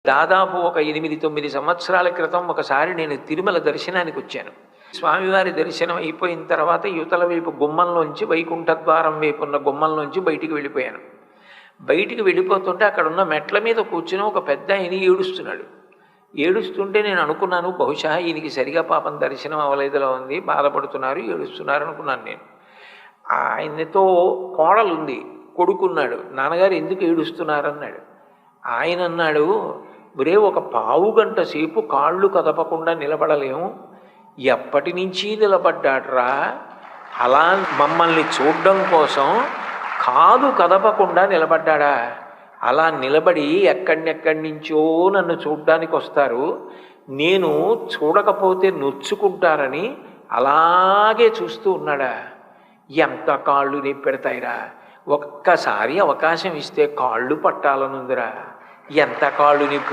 దాదాపు ఒక 8-9 సంవత్సరాల క్రితం ఒకసారి నేను తిరుమల దర్శనానికి వచ్చాను. స్వామివారి దర్శనం అయిపోయిన తర్వాత యువతల వైపు గుమ్మంలోంచి, వైకుంఠ ద్వారం వైపు ఉన్న గుమ్మంలోంచి బయటికి వెళ్ళిపోయాను. బయటికి వెళ్ళిపోతుంటే అక్కడ ఉన్న మెట్ల మీద కూర్చుని ఒక పెద్ద ఆయన ఏడుస్తున్నాడు. ఏడుస్తుంటే నేను అనుకున్నాను, బహుశా ఈయనకి సరిగా పాపం దర్శనం అవ్వలేదులా ఉంది, బాధపడుతున్నారు, ఏడుస్తున్నారు అనుకున్నాను నేను. ఆయనతో కోడలుంది, కొడుకున్నాడు. నాన్నగారు ఎందుకు ఏడుస్తున్నారు అన్నాడు. ఆయన అన్నాడు, ఒరే ఒక పావు గంట సేపు కాళ్ళు కదపకుండా నిలబడలేము, ఎప్పటి నుంచి నిలబడ్డాడ్రా, అలా మమ్మల్ని చూడడం కోసం కాలు కదపకుండా నిలబడ్డా, అలా నిలబడి ఎక్కడెక్కడి నుంచో నన్ను చూడ్డానికి వస్తారు, నేను చూడకపోతే నొచ్చుకుంటారని అలాగే చూస్తూ ఉన్నాడా. ఎంత కాళ్ళు నొప్పెడతాయిరా, ఒక్కసారి అవకాశం ఇస్తే కాళ్ళు పట్టాలనుందిరా, ఎంత కాళ్ళు నొప్పి